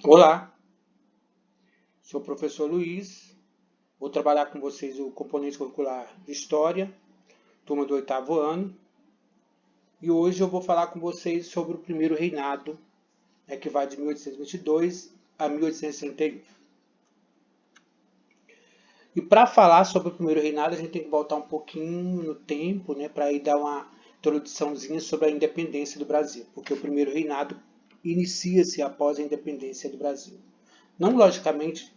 Olá, sou o professor Luiz, vou trabalhar com vocês o componente curricular de História, turma do 8º ano, e hoje eu vou falar com vocês sobre o primeiro reinado, que vai de 1822 a 1831. E para falar sobre o primeiro reinado, a gente tem que voltar um pouquinho no tempo, para ir dar uma introduçãozinha sobre a independência do Brasil, porque o primeiro reinado inicia-se após a independência do Brasil. Não, logicamente,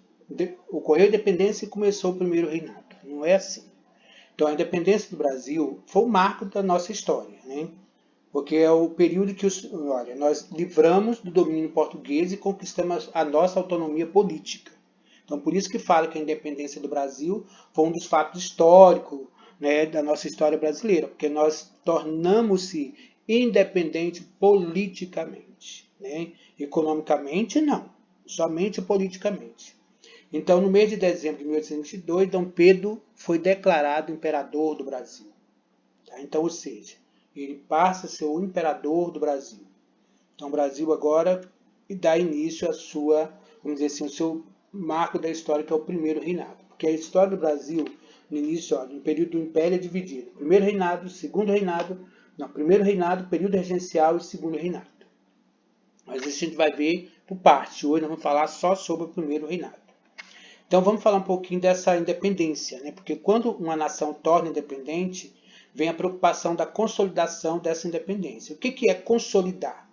ocorreu a independência e começou o primeiro reinado. Não é assim. Então, a independência do Brasil foi o marco da nossa história, porque é o período que nós livramos do domínio português e conquistamos a nossa autonomia política. Então, por isso que fala que a independência do Brasil foi um dos fatos históricos, da nossa história brasileira, porque nós tornamos-se independente politicamente. Economicamente, não. Somente politicamente. Então, no mês de dezembro de 1822, Dom Pedro foi declarado imperador do Brasil. Então, ou seja, ele passa a ser o imperador do Brasil. Então, o Brasil agora dá início à sua, vamos dizer assim, o seu marco da história, que é o primeiro reinado. Porque a história do Brasil, no início, no período do Império, é dividida. Primeiro reinado, segundo reinado, primeiro reinado, período regencial e segundo reinado. Mas a gente vai ver por parte. Hoje nós vamos falar só sobre o primeiro reinado. Então vamos falar um pouquinho dessa independência, porque quando uma nação torna independente, vem a preocupação da consolidação dessa independência. O que é consolidar?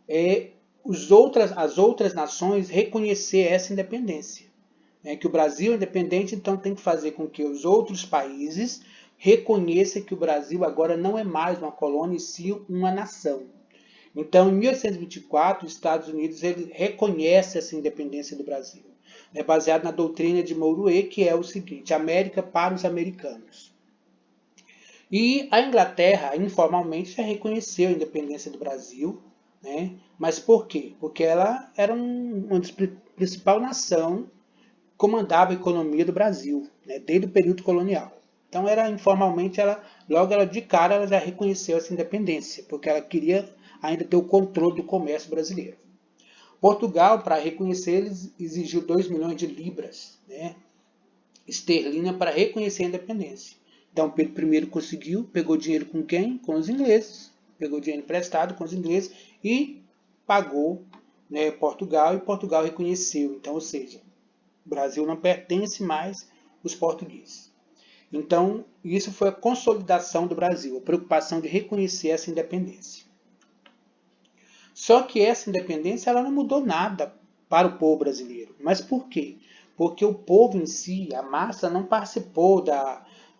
É as outras nações reconhecer essa independência. Que o Brasil é independente, então tem que fazer com que os outros países reconheçam que o Brasil agora não é mais uma colônia, e sim uma nação. Então, em 1824, os Estados Unidos reconhece essa independência do Brasil. É baseado na doutrina de Monroe, que é o seguinte: América para os americanos. E a Inglaterra, informalmente, já reconheceu a independência do Brasil. Mas por quê? Porque ela era uma principal nação que comandava a economia do Brasil, desde o período colonial. Então, informalmente, logo de cara, ela já reconheceu essa independência, porque ela queria ainda ter o controle do comércio brasileiro. Portugal, para reconhecer, eles exigiu 2 milhões de libras esterlina para reconhecer a independência. Então Pedro I conseguiu, pegou dinheiro com quem? Com os ingleses. Pegou dinheiro emprestado com os ingleses e pagou Portugal, e Portugal reconheceu. Então, ou seja, o Brasil não pertence mais aos portugueses. Então, isso foi a consolidação do Brasil, a preocupação de reconhecer essa independência. Só que essa independência ela não mudou nada para o povo brasileiro. Mas por quê? Porque o povo em si, a massa, não participou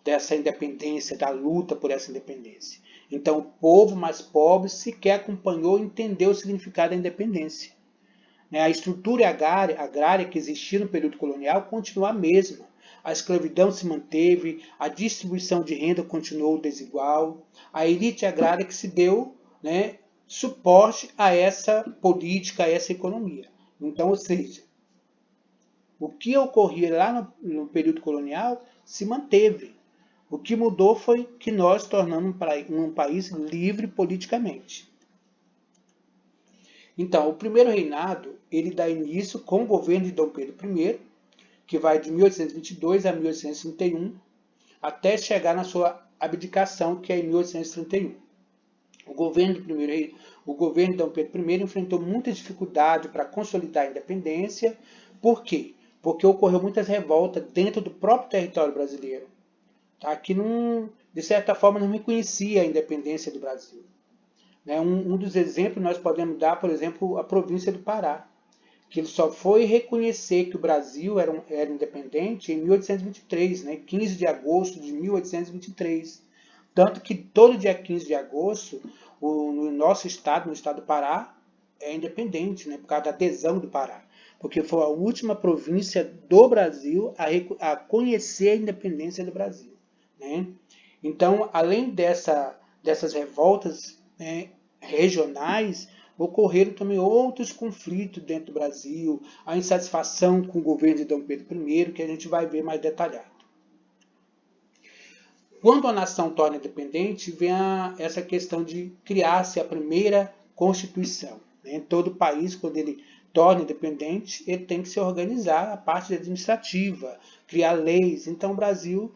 dessa independência, da luta por essa independência. Então, o povo mais pobre sequer acompanhou e entendeu o significado da independência. A estrutura agrária que existia no período colonial continua a mesma. A escravidão se manteve, a distribuição de renda continuou desigual, a elite agrária que se deu suporte a essa política, a essa economia. Então, ou seja, o que ocorria lá no período colonial se manteve. O que mudou foi que nós tornamos um país livre politicamente. Então, o primeiro reinado, ele dá início com o governo de Dom Pedro I, que vai de 1822 a 1831, até chegar na sua abdicação, que é em 1831. O governo de Dom Pedro I enfrentou muita dificuldade para consolidar a independência. Por quê? Porque ocorreu muitas revoltas dentro do próprio território brasileiro, que, de certa forma, não reconhecia a independência do Brasil. Um dos exemplos nós podemos dar, por exemplo, a província do Pará, que ele só foi reconhecer que o Brasil era independente em 1823, 15 de agosto de 1823. Tanto que todo dia 15 de agosto, no nosso estado, no estado do Pará, é independente, por causa da adesão do Pará. Porque foi a última província do Brasil a conhecer a independência do Brasil. Então, além dessas revoltas regionais, ocorreram também outros conflitos dentro do Brasil, a insatisfação com o governo de Dom Pedro I, que a gente vai ver mais detalhado. Quando a nação torna independente, vem essa questão de criar-se a primeira Constituição. Todo país, quando ele torna independente, ele tem que se organizar a parte administrativa, criar leis. Então o Brasil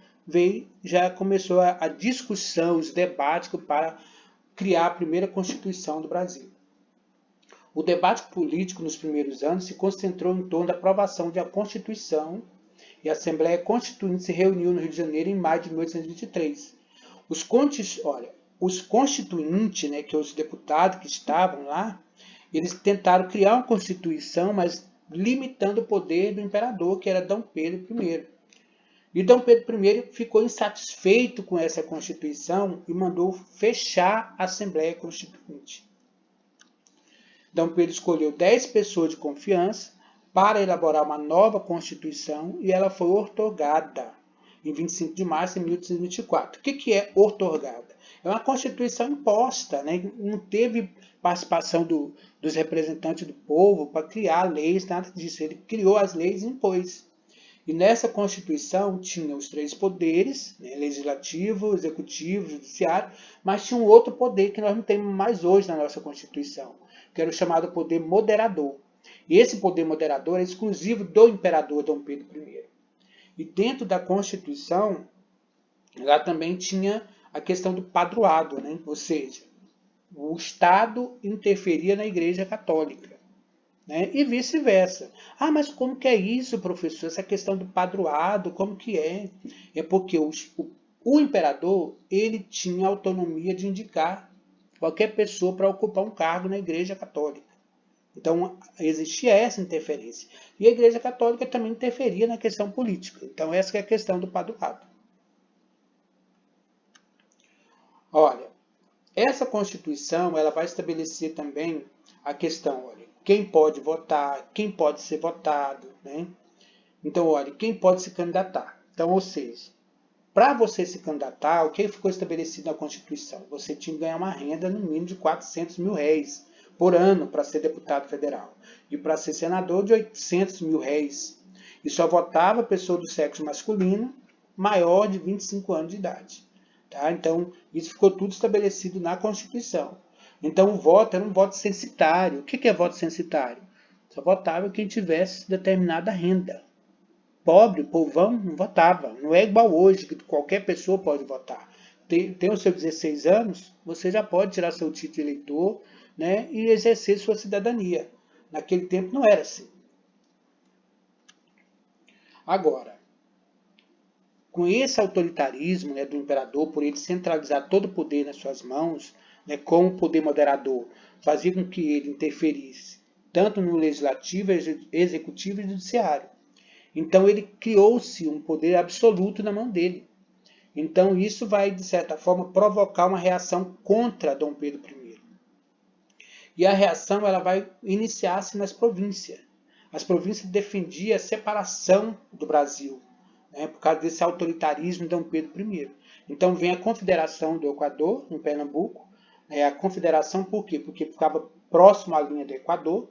já começou a discussão, os debates para criar a primeira Constituição do Brasil. O debate político nos primeiros anos se concentrou em torno da aprovação da Constituição e a Assembleia Constituinte se reuniu no Rio de Janeiro em maio de 1823. Os constituintes, né, que os deputados que estavam lá, eles tentaram criar uma Constituição, mas limitando o poder do imperador, que era D. Pedro I. E D. Pedro I ficou insatisfeito com essa Constituição e mandou fechar a Assembleia Constituinte. D. Pedro escolheu 10 pessoas de confiança para elaborar uma nova Constituição e ela foi outorgada em 25 de março de 1824. O que é outorgada? É uma Constituição imposta, né? Não teve participação dos representantes do povo para criar leis, nada disso. Ele criou as leis e impôs. E nessa Constituição tinha os 3 poderes, né? Legislativo, Executivo, Judiciário, mas tinha um outro poder que nós não temos mais hoje na nossa Constituição, que era o chamado poder moderador. E esse poder moderador é exclusivo do imperador D. Pedro I. E dentro da Constituição, lá também tinha a questão do padroado, né? Ou seja, o Estado interferia na Igreja Católica, né? E vice-versa. Ah, mas como que é isso, professor? Essa questão do padroado, como que é? É porque o imperador ele tinha autonomia de indicar qualquer pessoa para ocupar um cargo na Igreja Católica. Então, existia essa interferência. E a Igreja Católica também interferia na questão política. Então, essa é a questão do padroado. Olha, essa Constituição ela vai estabelecer também a questão, olha, quem pode votar, quem pode ser votado, né? Então, olha, quem pode se candidatar. Então, ou seja, para você se candidatar, o que ficou estabelecido na Constituição? Você tinha que ganhar uma renda no mínimo de 400 mil réis por ano para ser deputado federal. E para ser senador, de 800 mil réis. E só votava pessoa do sexo masculino maior de 25 anos de idade. Tá? Então, isso ficou tudo estabelecido na Constituição. Então, o voto era um voto censitário. O que é voto censitário? Só votava quem tivesse determinada renda. Pobre, povão, não votava. Não é igual hoje, que qualquer pessoa pode votar. Tem os seus 16 anos, você já pode tirar seu título de eleitor, né, e exercer sua cidadania. Naquele tempo não era assim. Agora, com esse autoritarismo, né, do imperador, por ele centralizar todo o poder nas suas mãos, né, como poder moderador, fazia com que ele interferisse tanto no legislativo, executivo e judiciário. Então ele criou-se um poder absoluto na mão dele. Então isso vai, de certa forma, provocar uma reação contra D. Pedro I. E a reação ela vai iniciar-se nas províncias. As províncias defendiam a separação do Brasil, né, por causa desse autoritarismo de D. Pedro I. Então vem a Confederação do Equador, em Pernambuco. A Confederação por quê? Porque ficava próximo à linha do Equador.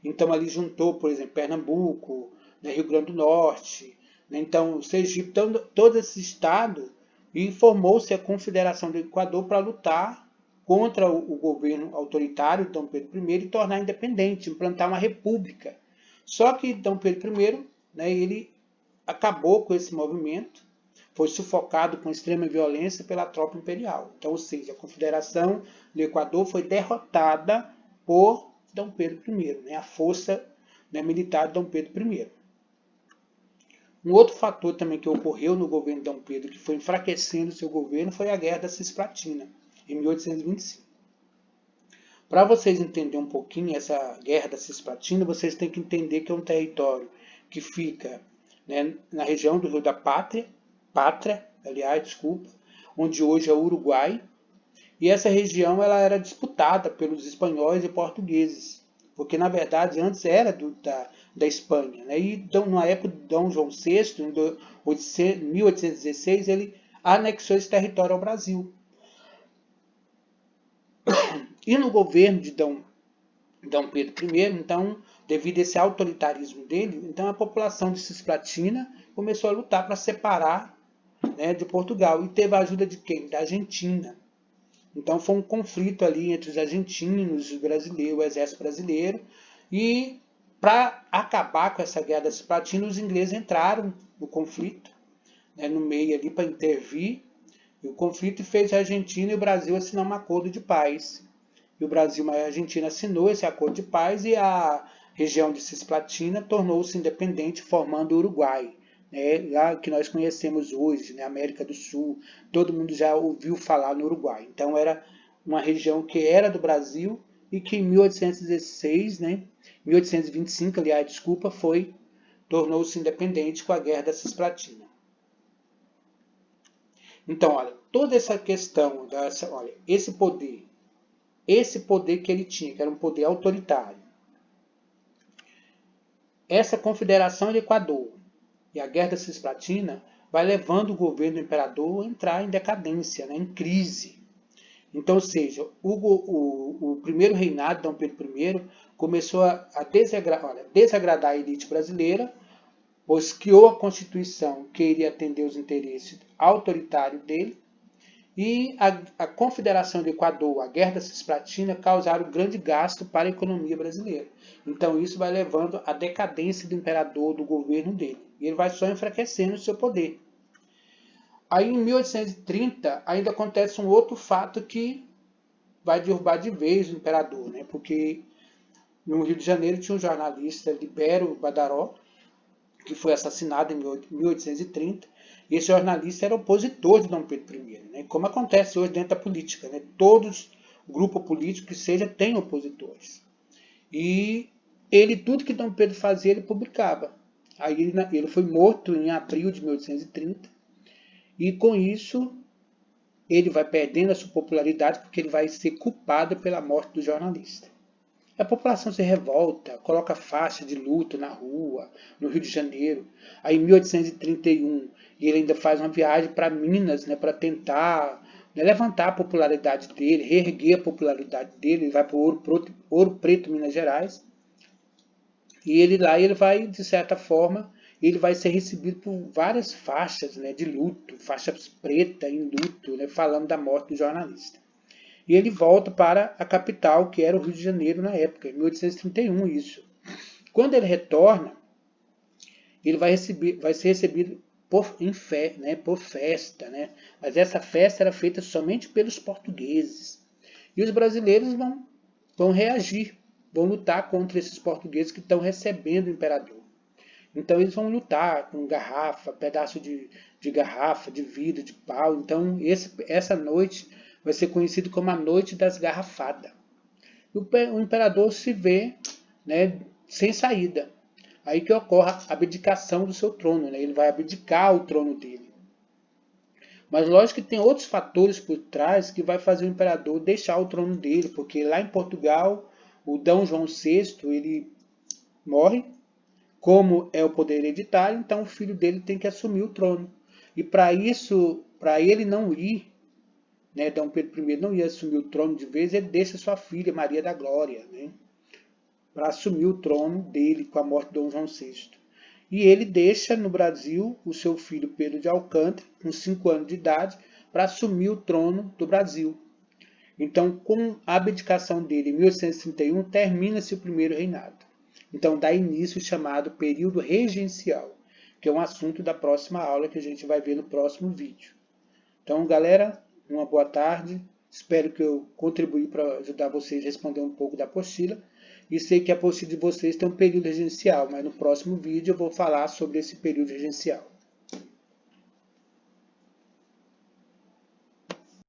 Então ali juntou, por exemplo, Pernambuco, né, Rio Grande do Norte, né, então Sergipe, então, todo esse estado, e formou-se a Confederação do Equador para lutar contra o governo autoritário de D. Pedro I e tornar independente, implantar uma república. Só que D. Pedro I, né, ele acabou com esse movimento, foi sufocado com extrema violência pela tropa imperial. Então, ou seja, a Confederação do Equador foi derrotada por D. Pedro I, né, a força, né, militar de D. Pedro I. Um outro fator também que ocorreu no governo de D. Pedro, que foi enfraquecendo o seu governo, foi a Guerra da Cisplatina, em 1825. Para vocês entenderem um pouquinho essa Guerra da Cisplatina, vocês têm que entender que é um território que fica, né, na região do Rio da Pátria, onde hoje é o Uruguai, e essa região ela era disputada pelos espanhóis e portugueses, porque na verdade antes era da Espanha, né? E então, na época de Dom João VI, em 1816, ele anexou esse território ao Brasil. E no governo de D. Pedro I, então, devido a esse autoritarismo dele, então a população de Cisplatina começou a lutar para separar, né, de Portugal. E teve a ajuda de quem? Da Argentina. Então foi um conflito ali entre os argentinos, os brasileiros, o exército brasileiro, e Para acabar com essa guerra da Cisplatina, os ingleses entraram no conflito, né, no meio ali para intervir. E o conflito fez a Argentina e o Brasil assinar um acordo de paz. E o Brasil e a Argentina assinou esse acordo de paz e a região de Cisplatina tornou-se independente, formando o Uruguai, né, lá que nós conhecemos hoje, né, América do Sul. Todo mundo já ouviu falar no Uruguai. Então era uma região que era do Brasil e que em 1816, né, 1825, aliás, desculpa, tornou-se independente com a Guerra da Cisplatina. Então, olha, toda essa questão, olha, esse poder que ele tinha, que era um poder autoritário, essa confederação de Equador e a Guerra da Cisplatina vai levando o governo do imperador a entrar em decadência, né, em crise. Então, ou seja, o primeiro reinado, Dom Pedro I, começou a desagradar a elite brasileira, pois criou a Constituição que iria atender os interesses autoritários dele, e a Confederação do Equador, a Guerra da Cisplatina, causaram grande gasto para a economia brasileira. Então isso vai levando à decadência do imperador, do governo dele. E ele vai só enfraquecendo o seu poder. Aí em 1830 ainda acontece um outro fato que vai derrubar de vez o imperador, né? Porque no Rio de Janeiro tinha um jornalista, Libério Badaró, que foi assassinado em 1830, e esse jornalista era opositor de Dom Pedro I, né? Como acontece hoje dentro da política, né? Todos grupo político que seja tem opositores. E tudo que Dom Pedro fazia, ele publicava. Aí ele foi morto em abril de 1830, e com isso ele vai perdendo a sua popularidade porque ele vai ser culpado pela morte do jornalista. A população se revolta, coloca faixa de luto na rua, no Rio de Janeiro. Aí em 1831 ele ainda faz uma viagem para Minas, né, para tentar, né, levantar a popularidade dele, reerguer a popularidade dele. Ele vai para Ouro Preto, Minas Gerais. E ele vai, de certa forma, ele vai ser recebido por várias faixas, né, de luto, faixas preta em luto, né, falando da morte do jornalista. E ele volta para a capital, que era o Rio de Janeiro na época, em 1831 isso. Quando ele retorna, ele vai ser recebido por festa, né? Mas essa festa era feita somente pelos portugueses. E os brasileiros vão reagir, vão lutar contra esses portugueses que estão recebendo o imperador. Então eles vão lutar com garrafa, pedaço de garrafa, de vidro, de pau. Então essa noite vai ser conhecido como a Noite das Garrafadas. O imperador se vê, né, sem saída. Aí que ocorre a abdicação do seu trono, né? Ele vai abdicar o trono dele. Mas lógico que tem outros fatores por trás que vai fazer o imperador deixar o trono dele, porque lá em Portugal, o D. João VI, ele morre, como é o poder hereditário, então o filho dele tem que assumir o trono. E para isso, para ele não ir, né, Dom Pedro I não ia assumir o trono de vez, ele deixa sua filha, Maria da Glória, né, para assumir o trono dele com a morte de Dom João VI. E ele deixa no Brasil o seu filho Pedro de Alcântara, com 5 anos de idade, para assumir o trono do Brasil. Então, com a abdicação dele em 1831, termina-se o primeiro reinado. Então, dá início o chamado período regencial, que é um assunto da próxima aula que a gente vai ver no próximo vídeo. Então, galera, uma boa tarde. Espero que eu contribui para ajudar vocês a responder um pouco da apostila. E sei que a apostila de vocês tem um período regencial, mas no próximo vídeo eu vou falar sobre esse período regencial.